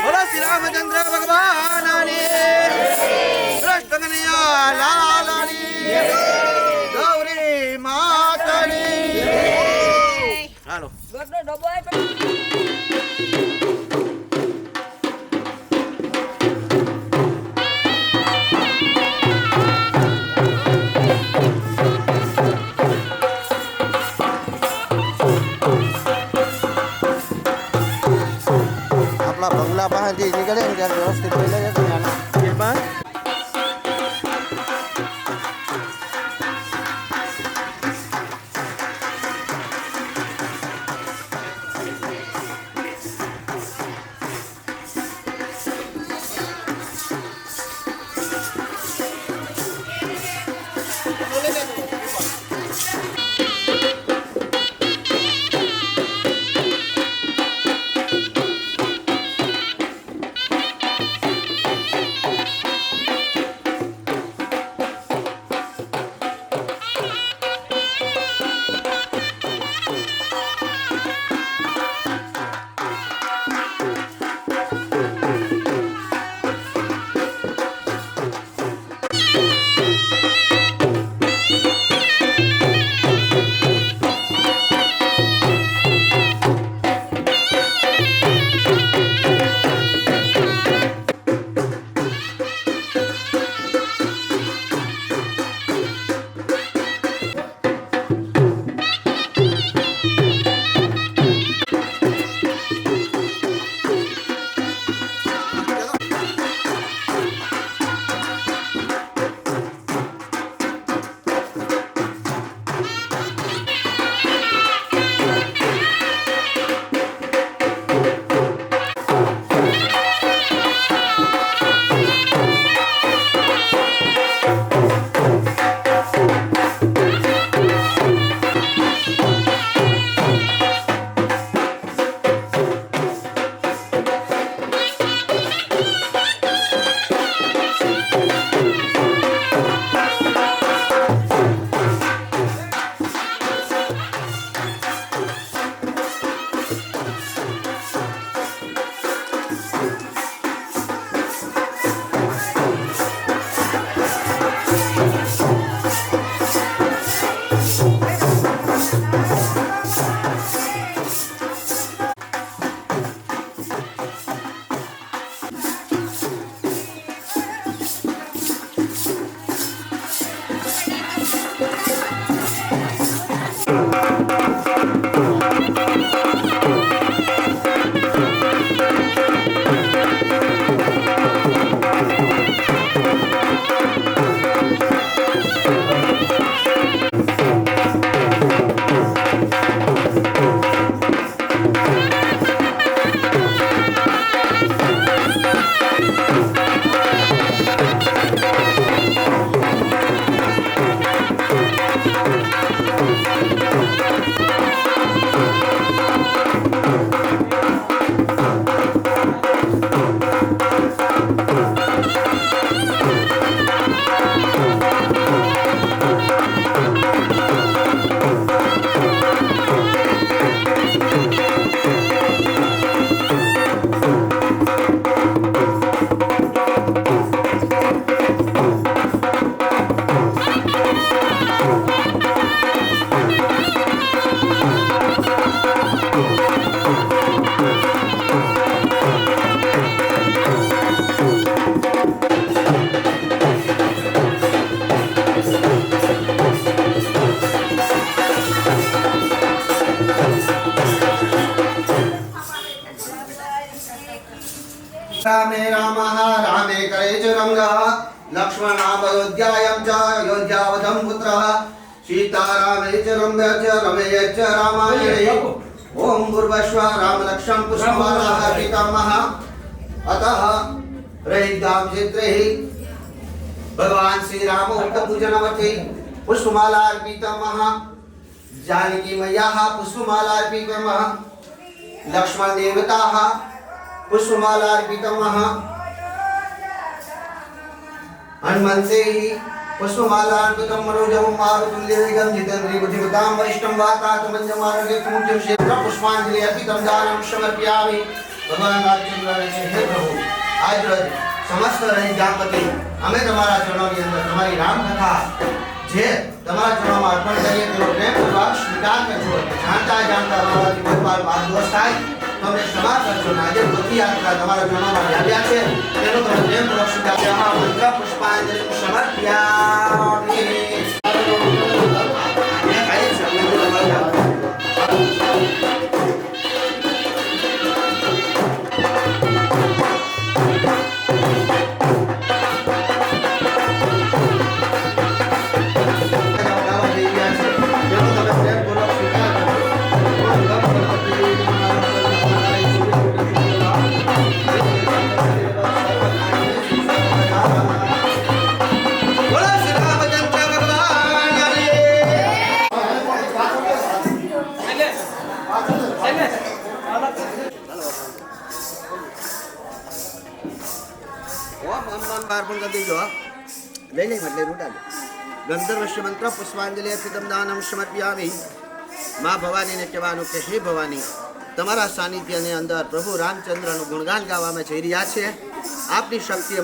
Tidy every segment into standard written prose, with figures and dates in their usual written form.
बोलो श्री रामचंद्र भगवान कृष्ण कन्हैया लाल गौरी मातनी हेलो बंगला बाहर जी निकले व्यवस्थित रामे रामः रामे करे च रङ्गः लक्ष्मणामयोध्यायां च अयोध्यावधं पुत्रः सीतारामे च रम्य च रमे च रामायणे ओम भूर्भुवः रामलक्ष्मण पुष्पमालाः अर्पितामः अतः रहितां चित्रैः भगवान श्री राम उक्त पूजनमते पुष्पमाला अर्पितामः जानकी मैयाः पुष्पमाला अर्पितामः लक्ष्मण देवताः पुष्पमाला अर्पितामः हनुमन्ते पुष्पमाला अर्पितं मनोजवं मारुतुल्यवेगं जितेन्द्रिय बुद्धिमतां वरिष्ठं वातात्मजमारोग्यमुख्यं क्षेत्र पुष्पांजलि अर्पितं दानं समर्पयामि। भगवान रामचंद्र हे प्रभु आज रोज समस्त रहिजापति અમે તમારા ચરણોની અંદર તમારી રામ કથા જે તમારા ચરણોમાં અર્પણ કરીએ તેનો પ્રેમપૂર્વક સ્વીકાર કરજો। જાણતા જાણતા અમારાથી કોઈ વાર વાદદોષ થાય તો અમને ક્ષમા કરજો। આજે પૃથ્વી યાત્રા તમારા ચરણોમાં આવ્યા છે તેનો તમે પ્રેમપૂર્વક સ્વીકાર કરો। મંત્ર પુષ્પાંજલિ સમર્પયામિ। अर्पण कर दीजिए ले ले मतलब रूटा गंधर्वस्य मंत्र पुष्पांजलि अर्पितं दानं समर्पयामि। माँ भवानी ने कहेવાનું કે હે ભવાની તમારા સાનિધ્યની અંદર પ્રભુ રામચંદ્રનું ગુણગાન ગાવામાં જઈ રહ્યા છે। આપની શક્તિ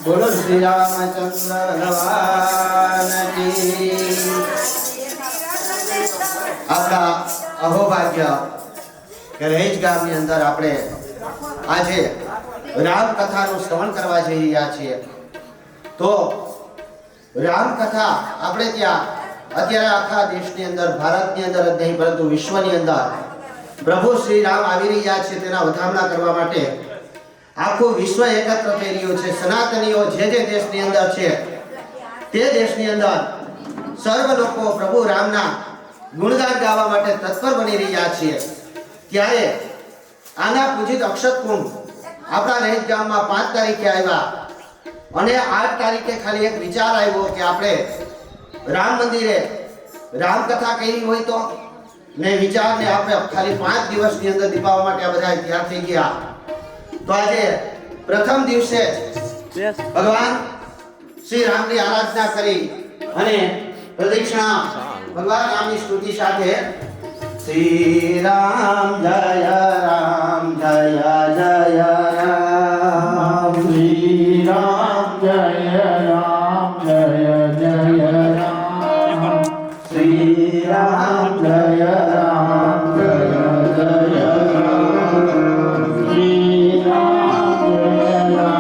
बोलो श्री रामचंद्र भगवान की। आपका અહોભાગ્ય કે રેજ ગામની અંદર આપણે આજે રામકથાનું શ્રવણ કરવા જઈ રહ્યા છીએ। તો રામકથા આપણે ત્યાં અત્યારે આખા દેશની અંદર, ભારતની અંદર જ નહીં પરંતુ વિશ્વની અંદર પ્રભુ શ્રી રામ આવી રહ્યા છે તેના વધામણા કરવા માટે આખું વિશ્વ એકત્ર થઈ રહ્યું છે। સનાતનીઓ જે દેશની અંદર છે તે દેશની અંદર સર્વ લોકો પ્રભુ રામના ગુણગાન ગાવા માટે તત્પર બની રહ્યા છે। ત્યારે આના પૂજિત અક્ષત કુંભ આપણા રેજ ગામમાં 5 તારીખે આવ્યા અને 8 તારીખે ખાલી એક વિચાર આવ્યો કે આપણે રામ મંદિરે રામકથા કરી હોય તો ને વિચારને આપણે ખાલી 5 દિવસની અંદર દીપાવવા માટે આ બધા તૈયાર થઈ ગયા। તો આજે પ્રથમ દિવસે ભગવાન શ્રી રામની આરાધના કરી અને પ્રદક્ષિણા ભગવાન રામની સ્તુતિ સાથે શ્રી રામ જય રામ જય જય રામ, શ્રી રામ જય રામ જય જય રામ, શ્રી રામ જય રામ જય જય રામ, શ્રી રામ જય રામ।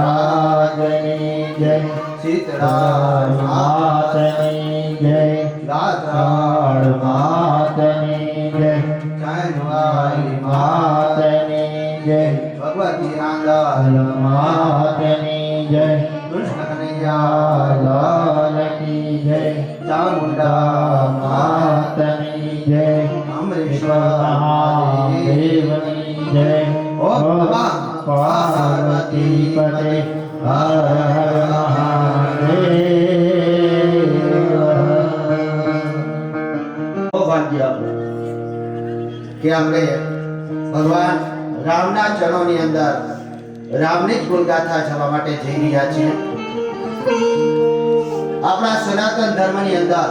महाराजनी जय शीतला मातनी जय गात्राण मातनी जय चायनवाई मातनी जय भगवती आंगल मातनी जय कृष्ण कन्हैया लाल की जय चामुंडा मातनी जय अमरेश्वर महादेवनी जय ओम नमः पार्वती पते हर हर महादेव ભાગ્ય કે આપણે ભગવાન રામના ચરણોની અંદર રામની જ ગુણગાથા જવા માટે જઈ રહ્યા છીએ. આપણા સનાતન ધર્મની અંદર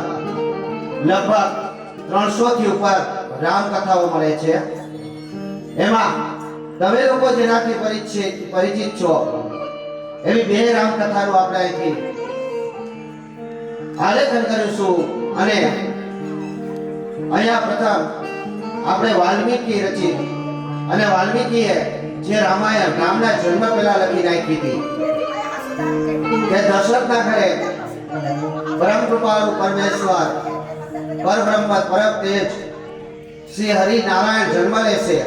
લગભગ 300 થી ઉપર રામ કથાઓ મળે છે. એમાં તમે લોકો જેનાથી પરિચિત છો એવી બે રામ કથાનું આપણે અહીંથી આલેખન કરીશું. અને અહીંયા પ્રથમ આપણે વાલ્મીકી રચિત અને વાલ્મીકીએ જે રામાયણ રામના જન્મ પહેલા લખી નાખી હતી કે દશરથના ઘરે પરમ કૃપાળુ પરમેશ્વર પરબ્રહ્મ પરમ તેજ શ્રી હરિ નારાયણ જન્મ લેશે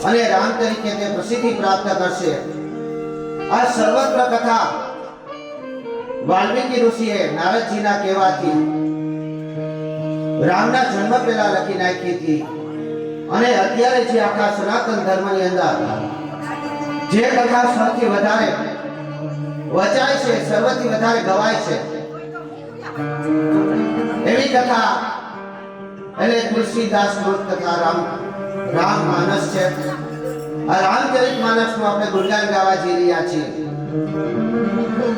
અને રામ તરીકે તે પ્રસિદ્ધિ પ્રાપ્ત કરશે. આ સર્વત્ર કથા વાલ્મીકી ઋષિએ નારદજીના કહેવાથી રામના જન્મ પહેલા લખી નાખી હતી. અને અત્યારે જે આખા સનાતન ધર્મની અંદર જે કથા સૌથી વધારે વચાય છે, સર્વથી વધારે ગવાય છે એવી કથા એટલે તુલસીદાસ કૃત કથા રામ માનસ છે. આ રામચરિત માનસ નું આપણે ગુણગાન ગાવા જઈ રહ્યા છીએ.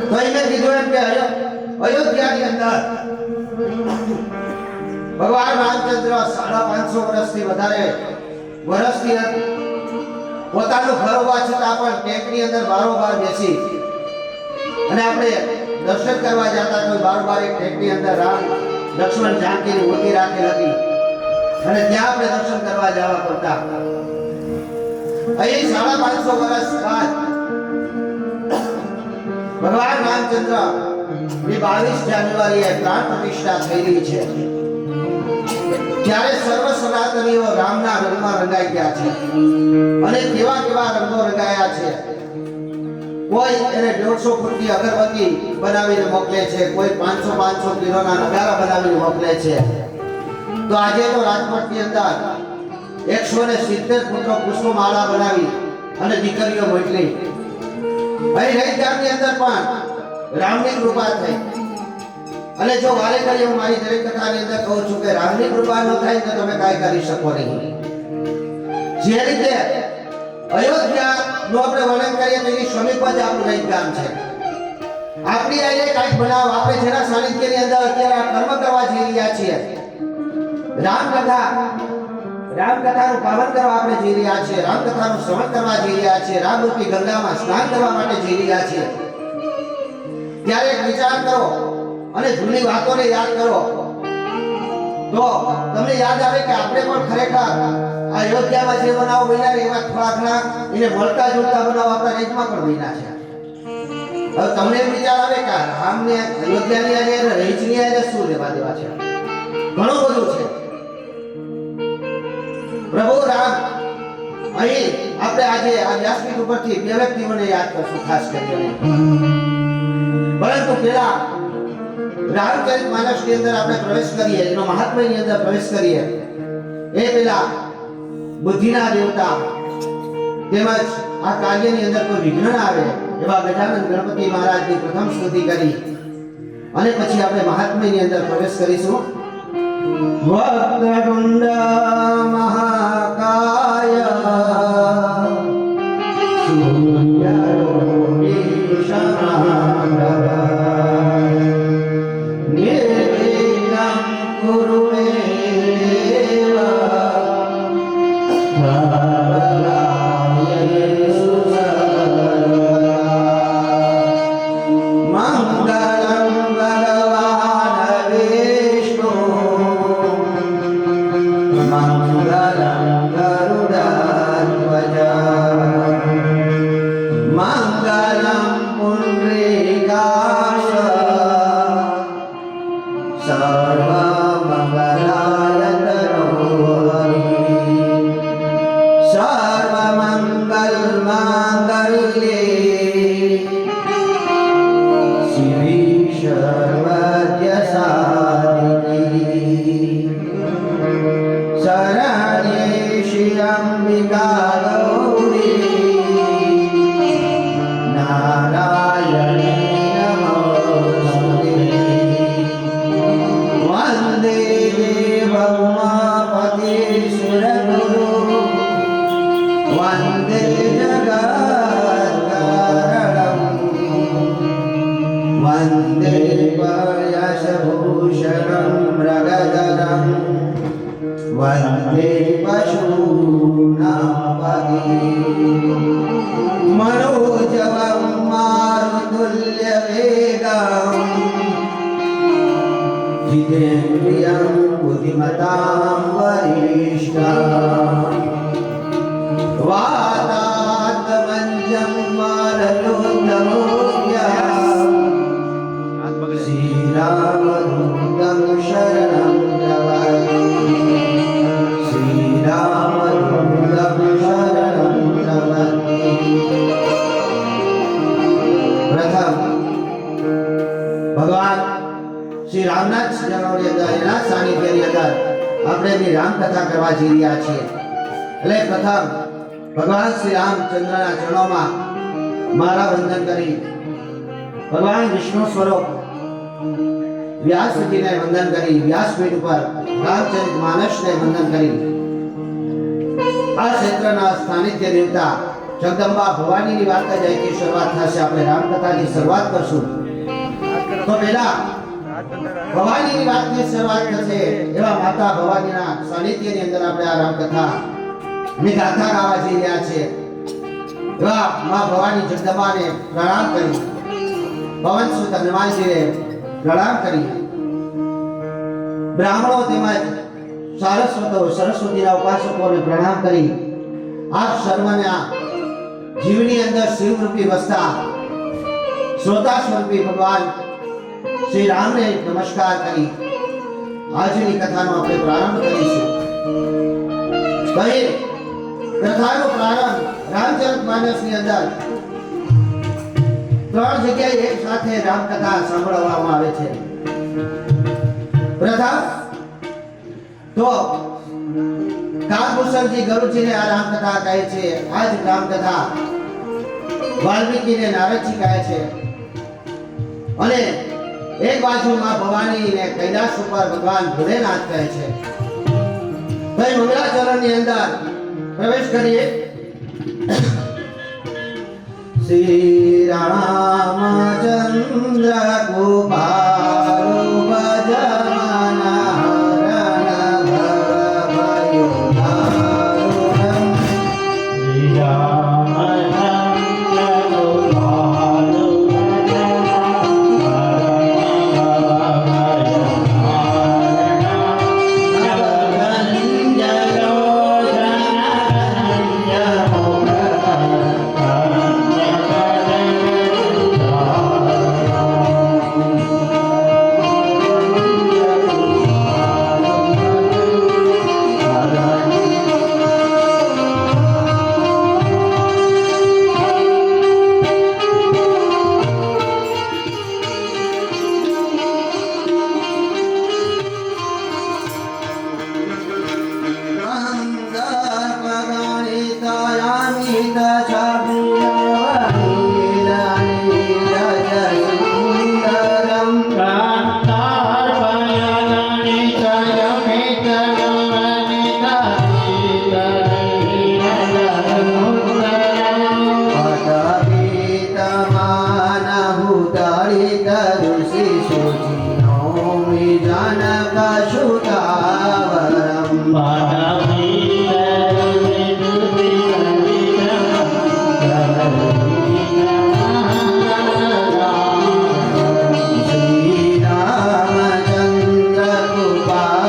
તો એને કીધું એમ કે અયોધ્યાની અંદર ભગવાન રામચંદ્ર 550 વર્ષથી વધારે વર્ષથી પોતાનું ઘર હોવા છતાં પણ ટેકની અંદર બારોબાર બેસી અને આપણે દર્શન કરવા જતા તો બારોબાર એક ટેકની અંદર રામ લક્ષ્મણ જાનકીની મૂર્તિ રાખેલ હતી અને ત્યાં આપણે દર્શન કરવા જવા પડતા. અહીં 550 વર્ષ બાદ ભગવાન રામચંદ્ર ની 22 જાન્યુઆરીએ પ્રાણ પ્રતિષ્ઠા થઈ રહી છે. ત્યારે સર્વ સનાતનીઓ રામના રંગમાં રંગાઈ ગયા છે. અને કેવા કેવા રંગો રંગાયા છે. કોઈ એને 150 ફૂટની અગરબત્તી બનાવીને મોકલે છે, કોઈ 500 કિલોના નગારા બનાવીને મોકલે છે. તો આજે તો રાજકોટની અંદર 170 ફૂટનો પુષ્પમાળા બનાવી અને દીકરીઓ મોકલી. અહીં રૈદારની અંદર પણ રામની કૃપા થઈ. અને જો વારે કરી હું મારી દરેક કથાની અંદર કહું છું કે રામની કૃપા ન થાય તો તમે કાંઈ કરી શકો નહીં. જે રીતે અયોધ્યા નું આપણે વર્ણન કરીએ તો એની સમીપ જ આપણું રૈત ગામ છે. આપણી આઈને કાંઈક બનાવ આપણે જેના સાનિધ્યની અંદર અત્યારે કર્મ કરવા જઈ રહ્યા છીએ. રામકથાનું પાવન કરવા આપણે જઈ રહ્યા છીએ. રામકથાનું શ્રવણ કરવા જઈ રહ્યા છીએ. રામરૂપી ગંગામાં સ્નાન કરવા માટે જઈ રહ્યા છીએ. ત્યારે એક વિચાર કરો અને જૂની વાતોને યાદ કરો તો તમને યાદ આવે કે આપણે પણ ખરેખર આ અયોધ્યામાં જે બનાવ બન્યા એવા થોડા ઘણા એને મળતા જોડતા બનાવ આપણા દેશમાં પણ બન્યા છે. હવે તમને એમ વિચાર આવે કે રામને અયોધ્યાની આજે રહીચની આજે શું લેવા દેવા છે? ઘણું બધું છે. પ્રભુ રામ અહીં આપણે આજે આ વ્યાસપીઠ ઉપરથી બે વ્યક્તિઓને યાદ કરશું ખાસ કરીને. પરંતુ પેલા રામચરિત માનસની અંદર આપણે પ્રવેશ કરીએ, એનો મહાત્મ્યની અંદર પ્રવેશ કરીએ એ પેલા બુદ્ધિના દેવતા તેમજ આ કાર્યની અંદર કોઈ વિઘ્ન ના આવે એવા ગજાનંદ ગણપતિ મહારાજની પ્રથમ સ્તુતિ કરી અને પછી આપણે મહાત્મ્યની અંદર પ્રવેશ કરીશું. વક્રતુંડ મહાકાય સૂર્યરોહિ શનાભ મંગલમ ગરુડા वन्दे पयशभूषणं मृगधरं वन्दे पशूनापतिं मनोजवं मारुतुल्यवेगं जितेन्द्रियं बुद्धिमतां वरिष्ठम् वातात्मन्यं मारुतोत्तमोऽप्यम् श्रीरामदूतं शरणं प्रपद्ये श्रीरामदूतं शरणं प्रपद्ये प्रथम भगवान श्री रामनाथ જન્મની અંદર એના સાનિધ્યની અંદર આપણે એની રામકથા કરવા જઈ રહ્યા છીએ એટલે પ્રથમ ભગવાન શ્રી રામચંદ્રના ચરણોમાં મારા વંદન કરી ભગવાન વિષ્ણુ સ્વરૂપ વ્યાસજીને વંદન કરી વ્યાસપીઠ ઉપર રામચરિત માનસને વંદન કરી આ ક્ષેત્રના સાનિધ્ય દેવતા જગદંબા ભવાનીની વાત જ અહીંથી શરૂઆત થશે આપણે રામકથાની શરૂઆત કરશું તો પહેલા ભવાનીની વાતની શરૂઆત થશે એવા માતા ભવાનીના સાનિધ્યની અંદર આપણે આ રામકથા ની ગાથા ગાવા જઈ રહ્યા છે એવા માં ભવાની જગદંબાને પ્રણામ કરી પવન સુત હનુમાનજીને પ્રણામ કરી બ્રાહ્મણો તેમજ સરસ્વતીના ઉપાસકોને પ્રણામ કરી આપ સર્વના જીવની અંદર શિવરૂપી વસતા શ્રોતા સ્વરૂપી ભગવાન શ્રી રામને નમસ્કાર કરી આજની કથાનો આપણે પ્રારંભ કરીશું કથાનો પ્રારંભ રામચરિતમાનસની અંદર ત્રણ જગ્યાએ એક સાથે રામકથા સાંભળવામાં આવે છે પ્રથમ તો કાલભૂષણજી ગરુડજીને આ રામકથા કહે છે આ જ રામકથા વાલ્મીકીને નારદજી કહે છે અને એક બાજુ માં ભવાની ને કૈલાસ ઉપર ભગવાન ભોલેનાથ કહે છે ભાઈ મંગળાચરણની અંદર પ્રવેશ કરીએ શ્રી રામચંદ્ર ગોપાલ ભજમાના હરણ ભવયુધારુણં શ્રી રામચંદ્ર ગોપાલ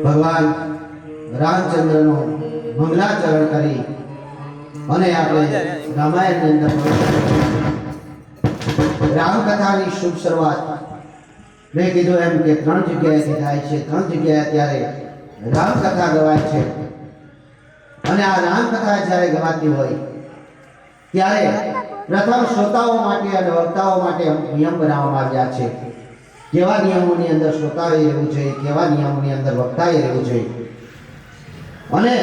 ભગવાન રામચંદ્રનો મંગલાચરણ કરી અને આપણે રામાયણની અંદર રામકથાની શુભ શરૂઆત મેં કીધું એમ કે 3 જગ્યાએથી થાય છે. 3 જગ્યાએ અત્યારે રામકથા ગવાય છે અને આ રામકથા જ્યારે ગવાતી હોય ત્યારે પ્રથમ શ્રોતાઓ માટે અને વક્તાઓ માટે નિયમ બનાવવામાં આવ્યા છે. કેવા નિયમોની અંદર શ્રોતાએ રહેવું જોઈએ, કેવા નિયમોની અંદર વક્તાએ રહેવું જોઈએ અને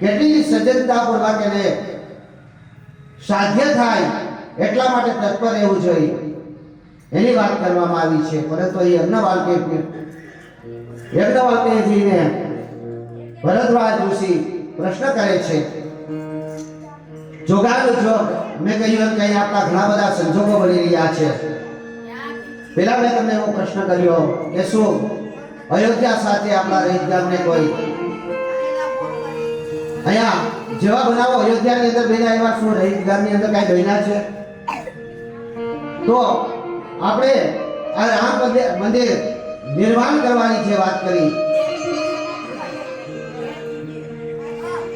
કેટલી સજ્જનતાપૂર્વક એને સાધ્ય થાય એટલા માટે તત્પર રહેવું જોઈએ એની વાત કરવામાં આવી છે. પરંતુ એ યજ્ઞવાલ્મીજીને ભરદ્વાજ ઋષિ પ્રશ્ન કરે છે. જોગાનું જોગ મેં કહ્યું એમ કે આપણા ઘણા બધા સંજોગો બની રહ્યા છે. પેલા મેં તમને એવો પ્રશ્ન કર્યો કે શું અયોધ્યા સાથે આપણા રહીત ગામને કોઈ અહીંયા જેવા બનાવો અયોધ્યાની અંદર બન્યા એવા શું રહીત ગામની અંદર કઈ બન્યા છે? તો આપણે આ રામ મંદિર નિર્માણ કરવાની જે વાત કરી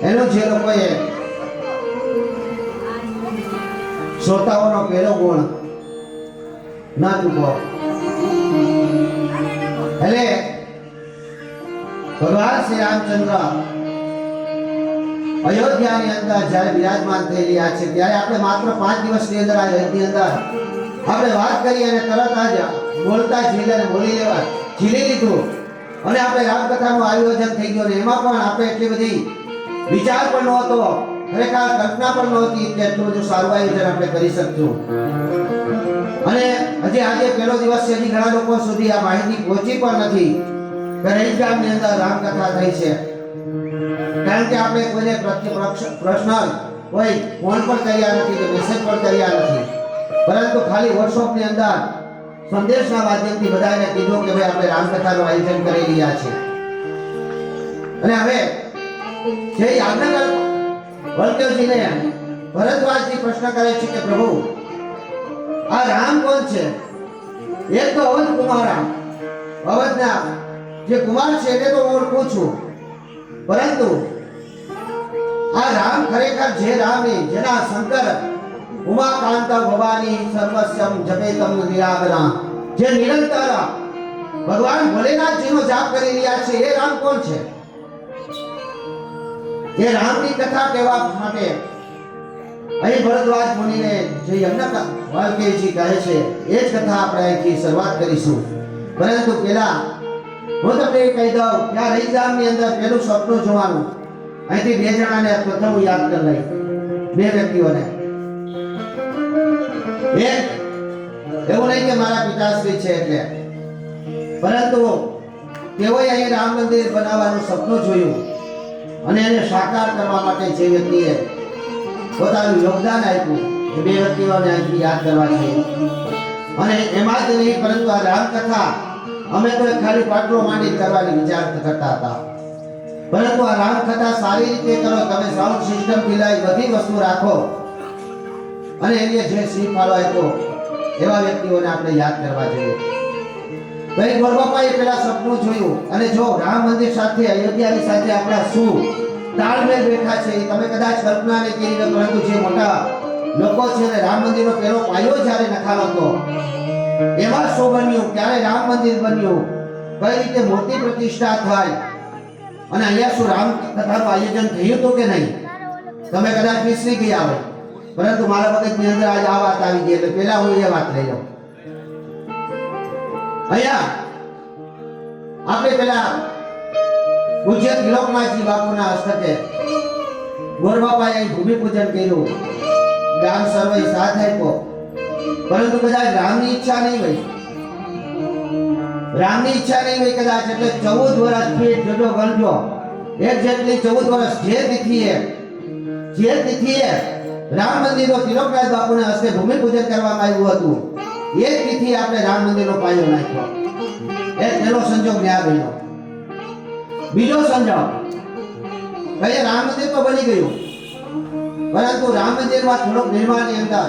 એનો જે લોકોએ શ્રોતાઓનો પહેલો ગુણ ના ચૂકો એટલે ભગવાન શ્રી રામચંદ્ર અયોધ્યાની અંદર જ્યારે વિરાજમાન થઈ રહ્યા છે ત્યારે આપણે માત્ર 5 દિવસની અંદર આ યુદ્ધની અંદર આપણે વાત કરી અને તરત જ બોલતા ઝીલી લીધું અને આપણે રામકથાનું આયોજન થઈ ગયું અને એમાં પણ આપણે એટલી બધી વિચાર પણ નહોતો, ખરેખર કલ્પના પણ નહોતી કે એટલું બધું સારું આયોજન આપણે કરી શકશું. અને હજી આજે પહેલો દિવસ છે, હજી ઘણા લોકો સુધી આ માહિતી પહોંચી પણ નથી કે રહીત ગામની અંદર રામકથા થઈ છે. કારણ કે આપણે કોઈને પ્રશ્ન કોઈ ફોન પણ કર્યા નથી કે મેસેજ પણ કર્યા નથી, પરંતુ ખાલી વોટ્સએપની અંદર સંદેશના માધ્યમથી બધાને કીધું કે ભાઈ આપણે રામકથાનું આયોજન કરી રહ્યા છે. અને હવે જે યાજ્ઞવલ્ક્ય વલ્ક્યજીને ભરદ્વાજજી પ્રશ્ન કરે છે કે પ્રભુ આ રામ કોણ છે? એક તો અવધ કુમાર, અવધના જે કુમાર છે એને તો ઓળખું છું, પરંતુ આ રામ ખરેખર જે રામ જેના શંકર ઉમાકાંત ભવાની સર્વસ્યમ જપેતમ નિરાગરા, જે નિરંતર ભગવાન ભોલેનાથજીનો જાપ કરી રહ્યા છે એ રામ કોણ છે? એ રામની કથા કહેવા માટે અહીં ભરદ્વાજ મુનિને જે યજ્ઞવાલ્ક્યજી કહે છે એ જ કથા આપણે અહીંથી શરૂઆત કરીશું. પરંતુ પહેલા હું તમને કહી દઉં કે આ રહીત ગામની અંદર પહેલું સ્વપ્ન જોવાનું અહીંથી બે જણાને પ્રથમ હું યાદ કરી લઈ, બે વ્યક્તિઓને. એક એવું નહીં કે મારા પિતાશ્રી છે એટલે, પરંતુ તેઓએ અહીં રામ મંદિર બનાવવાનું સપનું જોયું અને એને સાકાર કરવા માટે જે વ્યક્તિએ પોતાનું યોગદાન આપ્યું એ બે વ્યક્તિઓને અહીંથી યાદ કરવા છે. અને એમાં જ નહીં, પરંતુ આ રામકથા અમે તો ખાલી પાટલો માંડી કરવાની વિચાર કરતા હતા, પરંતુ આ રામકથા સારી રીતે કરો, તમે સાઉન્ડ સિસ્ટમ થી લઈ બધી વસ્તુ રાખો અને એને જે શીખ ફાળો આપ્યો એવા વ્યક્તિઓને આપણે યાદ કરવા જોઈએ. ભાઈ ગોરબાપાએ પેલા સપનું જોયું અને જો રામ મંદિર સાથે અયોધ્યાની સાથે આપણા શું તાલમેલ બેઠા છે એ તમે કદાચ કલ્પના નહીં કરી શકો, પરંતુ જે મોટા લોકો છે ને રામ મંદિરનો પેલો પાયો જ્યારે નખાલો હતો એમાં શું બન્યું, ક્યારે રામ મંદિર બન્યું, કઈ રીતે મૂર્તિ પ્રતિષ્ઠા થાય અને અહીંયા શું રામ કથાનું આયોજન થયું હતું કે નહીં, તમે કદાચ વિસરી ગયા હોય, પરંતુ મારા મગજની અંદર આજ આ વાત આવી ગઈ એટલે પહેલા હું એ વાત લઈ લઉં. અહીંયા આપણે પેલા પૂજ્ય ત્રિલોકનાથજી બાપુના હસ્તે ગોરબાપાએ અહીં ભૂમિપૂજન કર્યું, ગામ સર્વે સાથ આપ્યો, પરંતુ કદાચ રામની ઈચ્છા નહીં હોય, રામની ઈચ્છા નહીં હોય કદાચ, એટલે 14 વર્ષ ફીટ જોજો ગણજો, એક જેટલી 14 વર્ષ જે તિથિએ રામ મંદિરનો ત્રિલોકનાથ બાપુના હસ્તે ભૂમિપૂજન કરવામાં આવ્યું હતું એ તિથિ આપણે રામ મંદિરનો પાયો નાખ્યો. એક પહેલો સંજોગ ન્યા બન્યો. બીજો સંજોગ, કઈ રામ મંદિર તો બની ગયું, પરંતુ રામ મંદિરમાં થોડોક નિર્માણની અંદર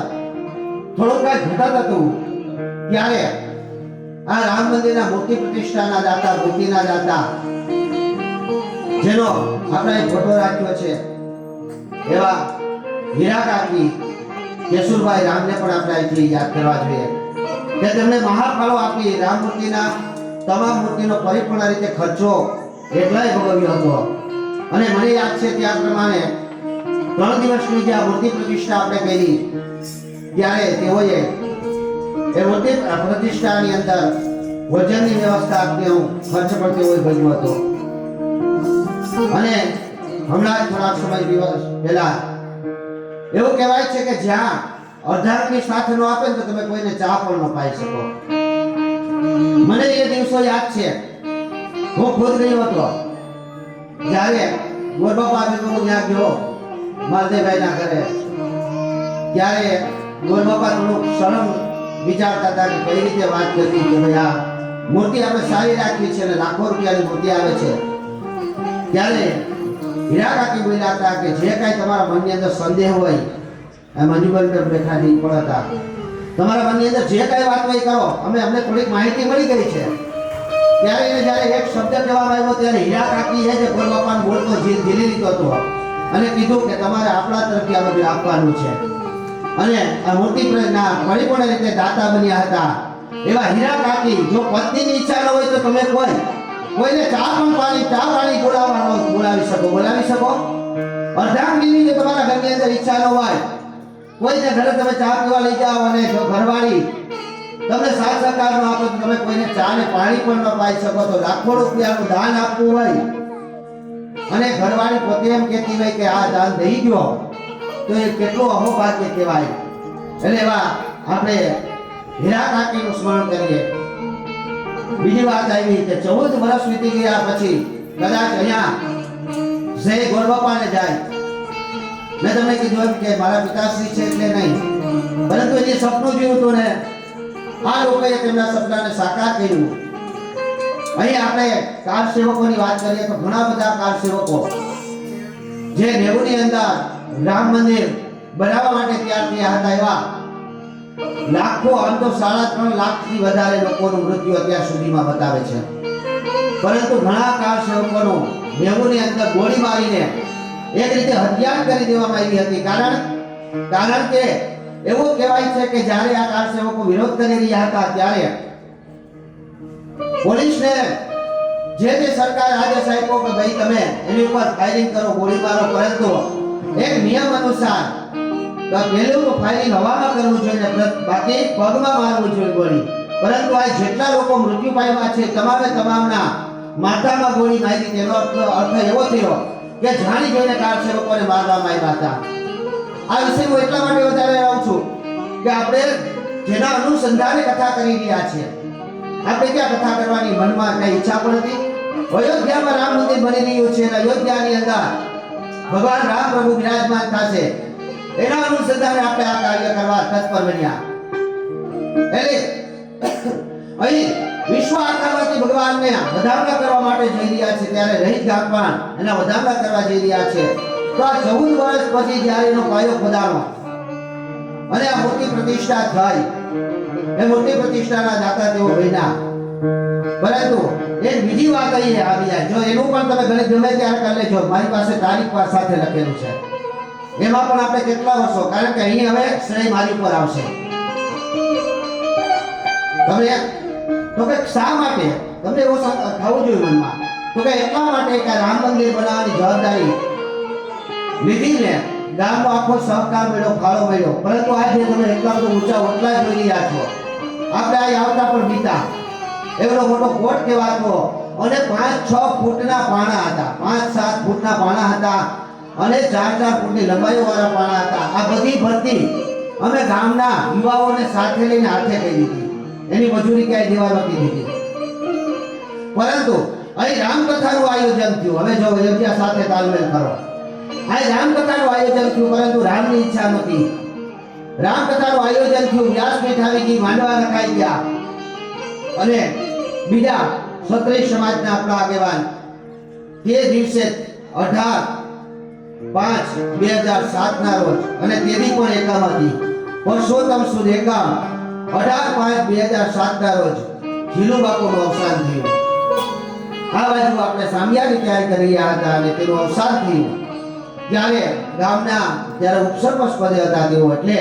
થોડુંક કઈ ઘટત હતું. ત્યારે આ રામ મંદિરના મૂર્તિ પ્રતિષ્ઠાના દાતા, મૂર્તિના દાતા, જેનો આપણે ફોટો રાખ્યો છે એવા હીરા કાકી કેશુરભાઈ રામને પણ આપણે અહીંથી યાદ કરવા જોઈએ કે તેમણે મહાફાળો આપી રામ મૂર્તિના તમામ મૂર્તિનો પરિપૂર્ણ રીતે ખર્ચો એટલાય ભોગવ્યો હતો. અને મને યાદ છે ત્યાં પ્રમાણે 3 દિવસની જે આ મૂર્તિ પ્રતિષ્ઠા આપણે કરી ત્યારે તેઓએ એ મૂર્તિ પ્રતિષ્ઠાની અંદર ભોજનની વ્યવસ્થા આપી, ખર્ચ પણ તેઓએ ભોગવ્યો હતો. અને હમણાં થોડાક સમય દિવસ પહેલા એવું કહેવાય છે કે જ્યાં અર્ધાંગની સાથ ન આપે તો તમે કોઈને ચા પણ ન પાઈ શકો. મને એ દિવસો યાદ છે, હું ખુદ ગયો હતો જ્યારે ગોરબાપા હું ત્યાં ગયો માલદેવભાઈના ઘરે, ત્યારે ગોરબાપા થોડુંક શરમ વિચારતા હતા કે કઈ રીતે વાત કરવી કે ભાઈ આ મૂર્તિ આપણે સારી રાખવી છે અને લાખો રૂપિયાની મૂર્તિ આવે છે. ત્યારે હીરા કાકી બોલ્યા હતા કે જે કાંઈ તમારા મનની અંદર સંદેહ હોય, મંજુબેન બેઠા નહીં પણ હતા, તમારા મનની અંદર જે કાંઈ વાત હોય કરો, અમને થોડીક માહિતી મળી ગઈ છે. ત્યારે એને જ્યારે એક શબ્દ કહેવામાં આવ્યો ત્યારે હીરા કાકી છે જે ગોરબાપાને બોલતો ઝીલી લીધો હતો અને કીધું કે તમારે આપણા તરફથી આ બધું આપવાનું છે. અને આ મૂર્તિ પરિપૂર્ણ રીતે દાતા બન્યા હતા એવા હીરા કાકી. જો પત્નીની ઈચ્છા ન હોય તો તમે કોઈને ચા પાણી બોલાવી શકો. અર્ધાંગીની જો તમારા ઘરની અંદર ઈચ્છા ન હોય, કોઈને ઘરે તમે ચા પીવા લઈ જાઓ અને ઘરવાળી તમને સાથ સહકાર ન આપો તો તમે કોઈને ચા ને પાણી પણ ન પાઈ શકો. તો લાખો રૂપિયાનું દાન આપવું હોય અને ઘરવાળી પોતે એમ કહેતી હોય કે આ દાન દઈ ગયો તો એ કેટલું અહોભાગ્ય કહેવાય. એટલે એવા આપણે હીરા કાકીનું સ્મરણ કરીએ. બીજી વાત આવી કે 14 વર્ષ વીતી ગયા પછી કદાચ અહીંયા જય ગોરબાપાને જાય. મેં તમને કીધું કે મારા પિતાશ્રી છે એટલે નહીં, પરંતુ એ સપનું જોયું હતું ને આ લોકોએ તેમના સપનાને સાકાર કર્યું. અહીં આપણે કાર સેવકોની વાત કરીએ તો ઘણા બધા કાર સેવકો જે 90 ની અંદર રામ મંદિર બનાવવા માટે તૈયાર થયા હતા, એવા લાખો, આમ તો 3.5 લાખથી વધારે લોકોનું મૃત્યુ અત્યાર સુધીમાં બતાવે છે. પરંતુ ઘણા કાર સેવકોનું 90 ની અંદર ગોળી મારીને એક રીતે હત્યા કરી દેવામાં આવી હતી. કારણ કે એવું કહેવાય છે કે જ્યારે આ કાર સેવકો વિરોધ કરી રહ્યા હતા ત્યારે પોલીસને જે સરકાર આદેશ આપ્યો કે ભાઈ તમે એની ઉપર ફાયરિંગ કરો, ગોળી મારો, પરંતુ એક નિયમ અનુસાર પહેલું તો ફાયરિંગ હવામાં કરવું જોઈએ, બાકી પગમાં મારવું જોઈએ ગોળી. પરંતુ આ જેટલા લોકો મૃત્યુ પામ્યા છે તમામના માથામાં ગોળી મારી, તેનો અર્થ એવો થયો કે જાણી જોઈને કાર સેવકોને મારવામાં આવ્યા હતા. આ વિશે હું એટલા માટે વધારે રહું છું કે આપણે જેના અનુસંધાને કથા કરી રહ્યા છે, આપણે ક્યાં કથા કરવાની મનમાં કઈ ઈચ્છા પણ હતી. અયોધ્યામાં રામ મંદિર બની રહ્યું છે અને અયોધ્યાની અંદર ભગવાન રામ પ્રભુ બિરાજમાન થશે. એના અનુસંધાને આપણે આ કાર્ય કરવા તત્પર બન્યા. એટલે અહીં વિશ્વ આકારમાંથી ભગવાનને વધામણા કરવા માટે જઈ રહ્યા છે, ત્યારે રહીત ગામ પણ એના વધામણા કરવા જઈ રહ્યા છે. તો આ 14 વર્ષ પછી જ્યારે એનો પાયો ખોદાણો અને આ મૂર્તિ પ્રતિષ્ઠા થઈ, એ મૂર્તિ પ્રતિષ્ઠાના દાતા તેઓ બન્યા. પરંતુ એક બીજી વાત અહીં આવી જાય, જો એનું પણ તમે ગણિત ગમે ત્યારે કરી લેજો. મારી પાસે તારીખ પર સાથે લખેલું છે, એમાં પણ આપણે કેટલા વર્ષો, કારણ કે અહીં હવે શ્રેય મારી ઉપર આવશે. તમે તો કે શા માટે તમને એવો થવું જોઈએ મનમાં, તો કે એટલા માટે કે રામ મંદિર બનાવવાની જવાબદારી લીધીને ગામનો આખો સહકાર મળ્યો, ફાળો મળ્યો. પરંતુ આજે તમે એટલા બધો ઊંચા ઓટલા જોઈ રહ્યા છો. આપણે આ આવતા પણ બીતા એવડો મોટો કોટ કહેવાતો અને 5-6 ફૂટના પાણા હતા, 5-7 ફૂટના પાણા હતા અને 4-4 ફૂટની લંબાઈ વાળા પાણા હતા. આ બધી ભરતી અમે ગામના યુવાઓને સાથે લઈને હાથે કરી દીધી. એની મજૂરી ક્યાંય દેવા નહોતી દીધી. પરંતુ અહીં રામકથાનું આયોજન થયું. હવે જો અયોધ્યા સાથે તાલમેલ કરો. અહીં રામકથાનું આયોજન થયું, પરંતુ રામની ઈચ્છા નહોતી. રામકથાનું આયોજન થયું, વ્યાસપીઠ આવી ગઈ, માંડવા નખાઈ ગયા અને બીજા ક્ષત્રિય સમાજના આપણા આગેવાન તે દિવસે 18/5/2007 ના રોજ અને તેદી પણ એકમ હતી, પુરુષોત્તમ સુદ એકમ 18/5/2007 ના રોજ જીલુ બાપુનું અવસાન થયું. આ બાજુ આપણે સામિયાની તૈયારી કરી રહ્યા હતા અને તેનું અવસાન થયું. ત્યારે ગામના જ્યારે ઉપસરપંચ પદે હતા તેઓ, એટલે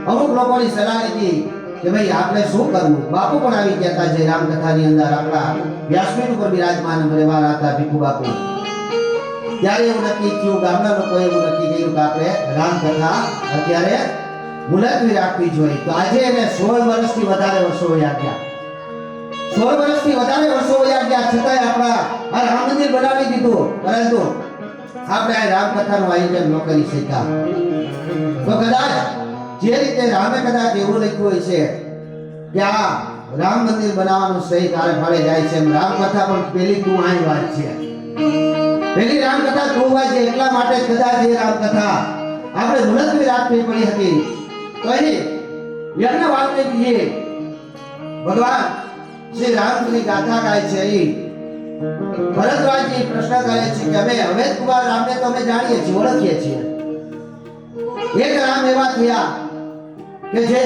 અમુક લોકોની સલાહ લીધી કે ભાઈ આપણે શું કરવું. બાપુ પણ આવી ગયા હતા જે રામકથાની અંદર આપણા વ્યાસપીઠ ઉપર બિરાજમાન રહેવાના હતા, ભીખુ બાપુ. ત્યારે એવું નક્કી થયું, ગામના લોકોએ એવું નક્કી કર્યું કે આપણે રામકથા અત્યારે મુલતવી રાખવી જોઈએ. તો આજે એને 16 વર્ષથી વધારે વર્ષો વયા ગયા. 16 વર્ષથી વધારે વર્ષો વયા ગયા છતાંય આપણા આ રામ મંદિર બનાવી દીધું, પરંતુ આપણે આ રામકથાનું આયોજન ન કરી શક્યા. તો કદાચ જે રીતે રામે કદાચ એવું લખ્યું હોય છે કે આ રામ મંદિર બનાવવાનું સહી તારે ફળે જાય છે, રામકથા પણ પેલી તું આઈ વાત છે, પેલી રામકથા તું વાત છે. એટલા માટે કદાચ એ રામકથા આપણે મુલતવી રાખવી પડી હતી. તો અહીં યજ્ઞ વાલ્મીકીએ ભગવાન શ્રી રામની ગાથા ગાય છે. અહીં ભરતરાજજી પ્રશ્ન કરે છે કે અમે હવે કુમાર રામને તો અમે જાણીએ છીએ, ઓળખીએ છીએ. એક રામ એવા થયા કે જે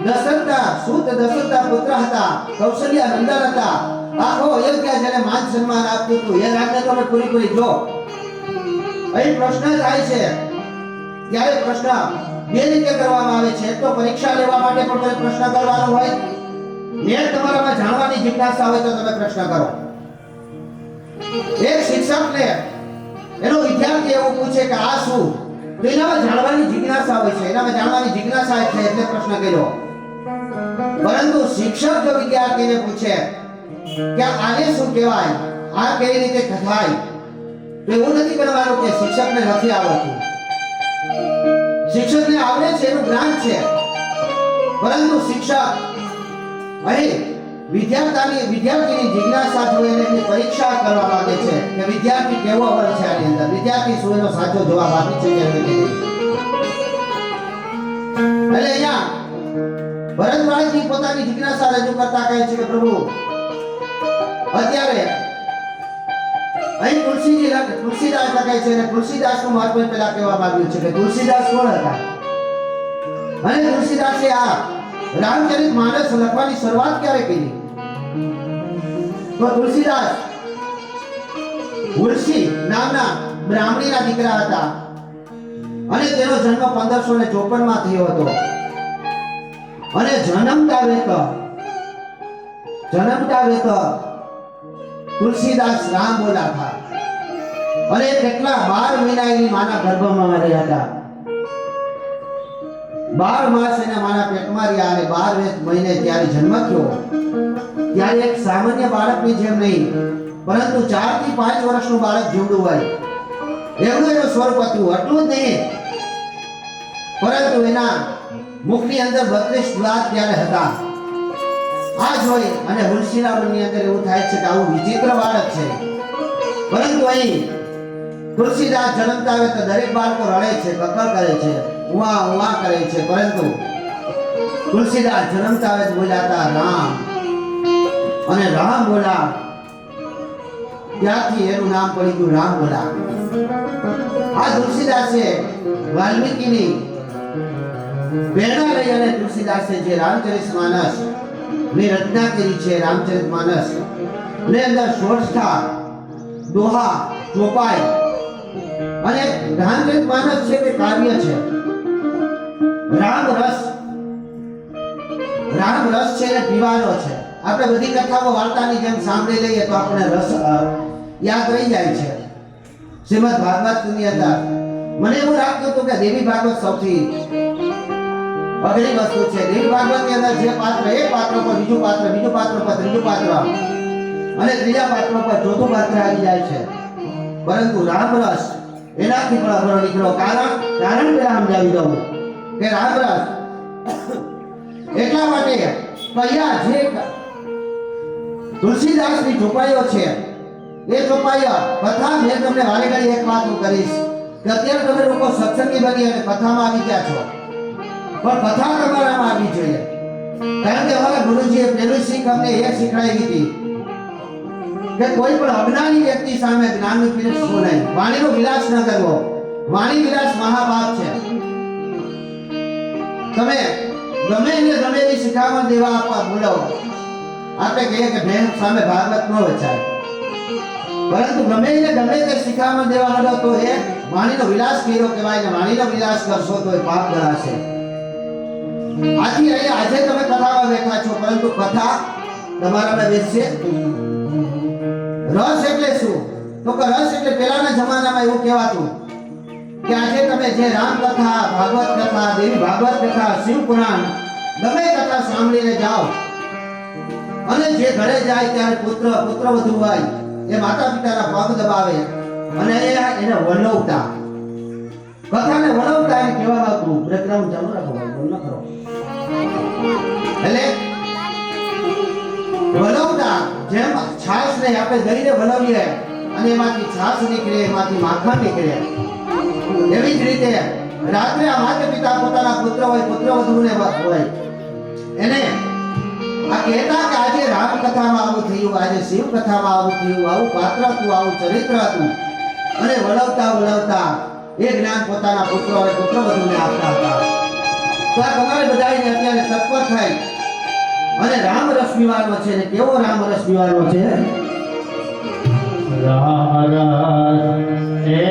દશરથના સુત દશરથના પુત્ર હતા, કૌશલ્યા નંદન હતા. આખો અયોધ્યા જેને માન સન્માન આપતું હતું, એ રામને તો અમે પૂરી જો. અહીં પ્રશ્ન થાય છે, ત્યારે પ્રશ્ન બે રીતે કરવામાં આવે છે. એક તો પરીક્ષા લેવા માટે પણ કોઈ પ્રશ્ન કરવાનો હોય, ને તમારામાં જાણવાની જિજ્ઞાસા હોય તો તમે પ્રશ્ન કરો. એક શિક્ષકને એનો વિદ્યાર્થી એવું પૂછે કે આ શું, તો એનામાં જાણવાની જિજ્ઞાસા હોય છે, એનામાં જાણવાની જિજ્ઞાસા છે એટલે પ્રશ્ન કર્યો. પરંતુ શિક્ષક જો વિદ્યાર્થીને પૂછે કે આને શું કહેવાય, આ કઈ રીતે થાય, તો એવું નથી કરવાનું કે શિક્ષકને નથી આવડતું. શિક્ષકને આવડે છે, એનું જ્ઞાન છે, પરંતુ શિક્ષક અહીં વિદ્યાર્થીની જિજ્ઞાસા જોઈને એની પરીક્ષા કરવા માંગે છે કે વિદ્યાર્થી કેવો અવર છે આની અંદર, વિદ્યાર્થી શું એનો સાચો જવાબ આપી છે કે નહીં. એટલે અહીંયા ભરતરાજજી પોતાની જિજ્ઞાસા રજૂ કરતા કહે છે કે પ્રભુ અત્યારે અહીં તુલસીદાસ કહે છે અને તુલસીદાસનું મહત્વ પહેલા કહેવામાં આવ્યું છે કે તુલસીદાસ કોણ હતા અને તુલસીદાસે આ રામચરિત માનસ લખવાની શરૂઆત ક્યારે કરી. તો તુલસીદાસ તુલસી નામના બ્રાહ્મણીના દીકરા હતા અને તેનો જન્મ 1554 માં થયો હતો. અને જન્મતા વેત તુલસીદાસ રામ બોલા હતા અને કેટલા 12 મહિના એની માના ગર્ભમાં રહ્યા હતા. 12 માસ એના માના પેટમાં રહ્યા અને 12 મહિને જ્યારે જન્મ થયો ત્યારે એક સામાન્ય બાળકની જેમ નહીં, પરંતુ 4 થી 5 વર્ષનું બાળક જેવડું હોય એવું એનું સ્વરૂપ હતું. એટલું જ નહીં, પરંતુ એના મુખની અંદર 32 દાંત ત્યારે હતા. આ જોઈ અને તુલસીના મનની અંદર એવું થાય છે કે આવું વિચિત્ર બાળક છે. પરંતુ અહીં તુલસીદાસ જન્મતા આવે તો દરેક બાળકો રડે છે, કકળ કરે છે, ઉવા ઉવા કરે છે, પરંતુ તુલસીદાસ જન્મતા આવે તો બોલાતા રામ, અને રામ બોલા ત્યાંથી એનું નામ પડી ગયું રામ બોલા. આ તુલસીદાસે વાલ્મીકીની પ્રેરણા લઈ અને તુલસીદાસે જે રામચરિતમાનસ ની રચના કરી છે. રામચરિતમાનસ ને અંદર 16 દોહા, ચોપાઈ, અને રામચરિતમાનસ છે તે કાવ્ય છે. રામ રસ છે એ પીવાનો છે. આપણે બધી કથાઓ વાર્તાની જેમ સાંભળી લઈએ તો આપણે રસ યાદ રહી જાય છે. શ્રીમદ ભાગવતની અંદર મને એવું લાગતું હતું કે દેવી ભાગવત સૌથી અઘરી વસ્તુ છે. દેવી ભાગવતની અંદર જે પાત્ર, એક પાત્ર પર બીજું પાત્ર, બીજું પાત્ર પર ત્રીજું પાત્ર, અને ત્રીજા પાત્ર પર ચોથું પાત્ર આવી જાય છે. પરંતુ રામરસ એનાથી પણ અઘરો નીકળ્યો. કારણ પેલા સમજાવી દઉં કે રામરસ એટલા માટે કયા જે તુલસીદાસની ચોપાઈઓ છે એ ચોપાઈઓ કથા મેં તમને વારે ઘડી એક વાત હું કરીશ કે અત્યારે તમે લોકો સત્સંગી બની અને કથામાં આવી ગયા છો, પણ કથા તમારામાં આવી જોઈએ. કારણ કે અમારા ગુરુજીએ પહેલી શીખ અમને એ શીખડાવી હતી કે કોઈ પણ અજ્ઞાની વ્યક્તિ સામે જ્ઞાનનું પીરસવું નહીં, વાણીનો વિલાસ ન કરવો. વાણી વિલાસ મહાપાપ છે. તમે ગમે એવી શિખામણ દેવા આપવા બોલો, આપણે કહીએ કે બહેન સામે ભાગવત ન વચાય, પરંતુ ગમે તે શિખામણ દેવા મળો તો એ વાણીનો વિલાસ કર્યો કહેવાય ને વાણીનો વિલાસ કરશો તો એ પાપ ગણાશે. આથી આજે તમે કથામાં બેઠા છો, પરંતુ કથા તમારામાં બેસશે. રસ એટલે શું? તો કે રસ એટલે પહેલાના જમાનામાં એવું કહેવાતું કે આજે તમે જે રામ કથા, ભાગવત કથા, દેવી ભાગવત કથા, શિવ પુરાણ ગમે કથા સાંભળીને જાઓ, અને જે ઘરે જાય ત્યારે પુત્ર વધુ હોય એ માતા પિતાના પગ દબાવે અને એને વલવતા, કથાને વલવતા એને કહેવામાં આવતું. બેકગ્રાઉન્ડ ચાલુ રાખો ભાઈ, બોલ ન કરો. એટલે વલવતા, જેમ છાશને આપણે દહીંને વલવીએ અને એમાંથી છાશ નીકળે, એમાંથી માખણ નીકળે, એવી જ રીતે રાત્રે આ માતા પિતા પોતાના પુત્ર હોય, પુત્ર વધુને હોય, એને આ કહેતા કે આજે રામ કથામાં આવું થયું, આજે શિવ કથામાં આવું થયું, આવું પાત્ર હતું, આવું ચરિત્ર હતું, અને વલવતા એ જ્ઞાન પોતાના પુત્ર અને પુત્ર વધુને આપતા હતા. તો આ તમારે બધાને અત્યારે તત્પર થાય અને રામ રસ પીવાનો છે. ને કેવો રામ રસ પીવાનો છે? રામ રસ એ